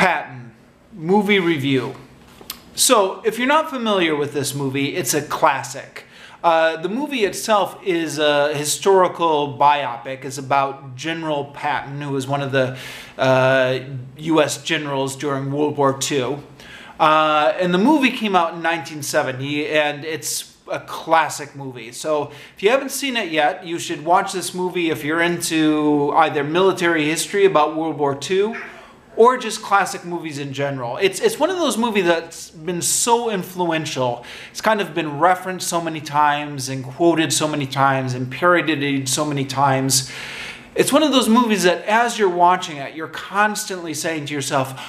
Patton, movie review. So, if you're not familiar with this movie, it's a classic. The movie itself is a historical biopic. It's about General Patton, who was one of the U.S. generals during World War II. And the movie came out in 1970, and it's a classic movie. So if you haven't seen it yet, you should watch this movie if you're into either military history about World War II or just classic movies in general. It's one of those movies that's been so influential. It's kind of been referenced so many times and quoted so many times and parodied so many times. It's one of those movies that as you're watching it, you're constantly saying to yourself,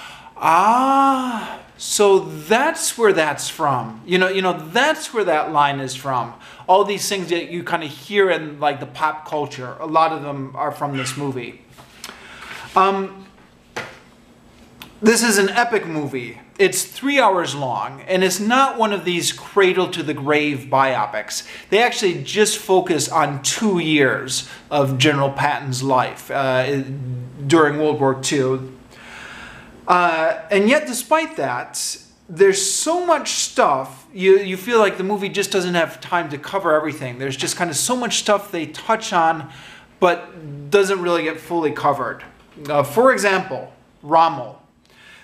so that's where that's from. You know, that's where that line is from. All these things that you kind of hear in like the pop culture, a lot of them are from this movie. This is an epic movie. It's 3 hours long, and it's not one of these cradle-to-the-grave biopics. They actually just focus on 2 years of General Patton's life during World War II. And yet, despite that, there's so much stuff, you feel like the movie just doesn't have time to cover everything. There's just kind of so much stuff they touch on, but doesn't really get fully covered. For example, Rommel.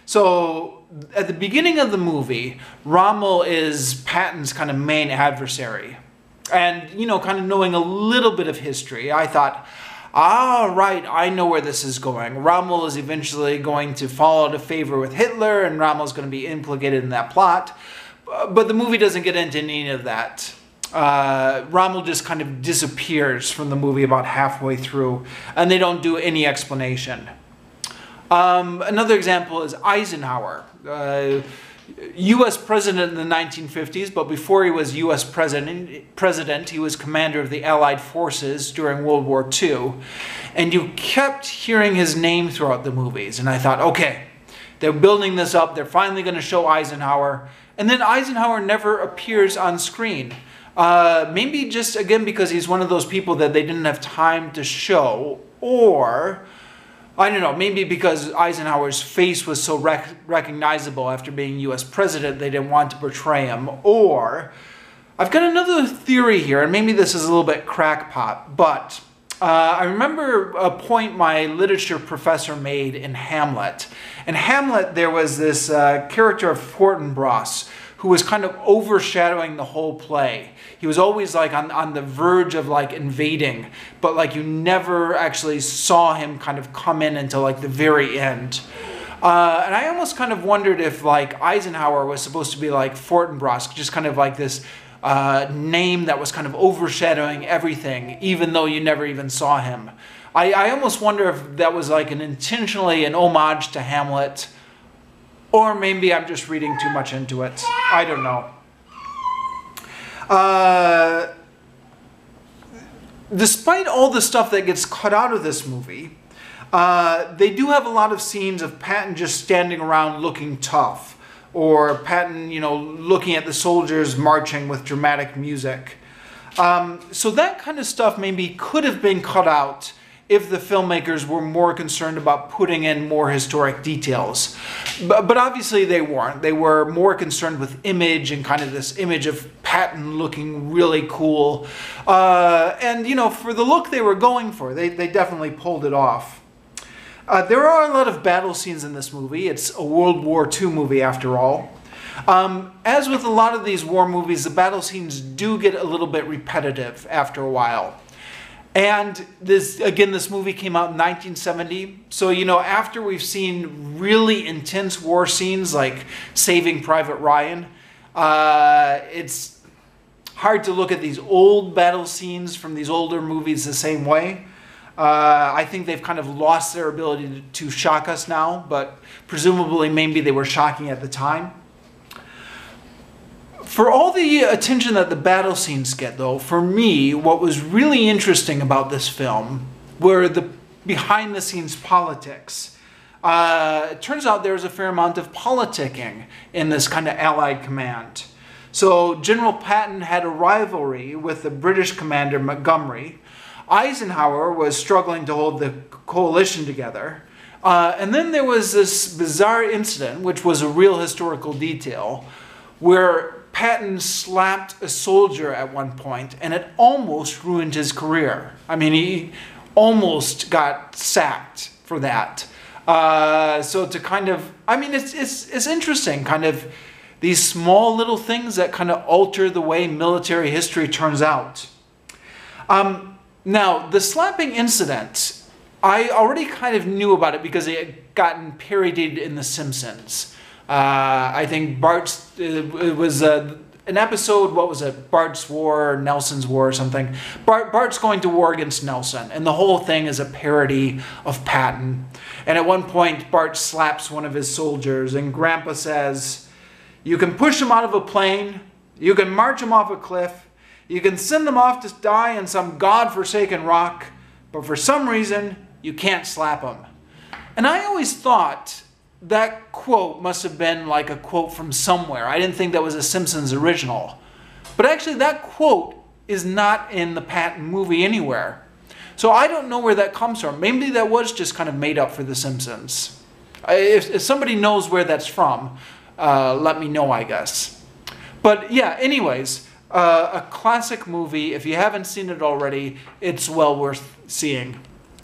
So, at the beginning of the movie, Rommel is Patton's kind of main adversary. And, kind of knowing a little bit of history, I thought, right, I know where this is going. Rommel is eventually going to fall out of favor with Hitler, and Rommel's going to be implicated in that plot. But the movie doesn't get into any of that. Rommel just kind of disappears from the movie about halfway through, and they don't do any explanation. Another example is Eisenhower, U.S. president in the 1950s, but before he was U.S. president, he was commander of the Allied forces during World War II. And you kept hearing his name throughout the movies. And I thought, okay, they're building this up. They're finally going to show Eisenhower. And then Eisenhower never appears on screen. Maybe just, again, because he's one of those people that they didn't have time to show, or I don't know, maybe because Eisenhower's face was so recognizable after being U.S. president, they didn't want to portray him. Or, I've got another theory here, and maybe this is a little bit crackpot, but I remember a point my literature professor made in Hamlet. In Hamlet, there was this character of Fortinbras who was kind of overshadowing the whole play. He was always like on the verge of like invading, but like you never actually saw him kind of come in until like the very end. And I almost kind of wondered if like Eisenhower was supposed to be like Fortinbras, just kind of like this name that was kind of overshadowing everything, even though you never even saw him. I almost wonder if that was like intentionally an homage to Hamlet, or maybe I'm just reading too much into it. I don't know. Despite all the stuff that gets cut out of this movie, they do have a lot of scenes of Patton just standing around looking tough, or Patton, looking at the soldiers marching with dramatic music. So that kind of stuff maybe could have been cut out if the filmmakers were more concerned about putting in more historic details. But obviously they weren't. They were more concerned with image and kind of this image of Patton looking really cool. And, for the look they were going for, they definitely pulled it off. There are a lot of battle scenes in this movie. It's a World War II movie after all. As with a lot of these war movies, the battle scenes do get a little bit repetitive after a while. And this movie came out in 1970. So, after we've seen really intense war scenes like Saving Private Ryan, it's hard to look at these old battle scenes from these older movies the same way. I think they've kind of lost their ability to shock us now, but presumably maybe they were shocking at the time. For all the attention that the battle scenes get, though, for me, what was really interesting about this film were the behind-the-scenes politics. It turns out there was a fair amount of politicking in this kind of Allied command. So General Patton had a rivalry with the British commander Montgomery. Eisenhower was struggling to hold the coalition together. And then there was this bizarre incident, which was a real historical detail, where Patton slapped a soldier at one point, and it almost ruined his career. I mean, he almost got sacked for that. So to kind of, I mean, it's interesting, kind of these small little things that kind of alter the way military history turns out. Now, the slapping incident, I already kind of knew about it because it had gotten parodied in The Simpsons. I think it was an episode, what was it, Bart's War, Nelson's War or something. Bart's going to war against Nelson, and the whole thing is a parody of Patton. And at one point, Bart slaps one of his soldiers, and Grandpa says, "You can push him out of a plane, you can march him off a cliff, you can send them off to die in some godforsaken rock, but for some reason, you can't slap him." And I always thought that quote must have been like a quote from somewhere. I didn't think that was a Simpsons original. But actually that quote is not in the Patton movie anywhere. So I don't know where that comes from. Maybe that was just kind of made up for The Simpsons. If somebody knows where that's from, let me know, I guess. But yeah, anyways, a classic movie. If you haven't seen it already, it's well worth seeing.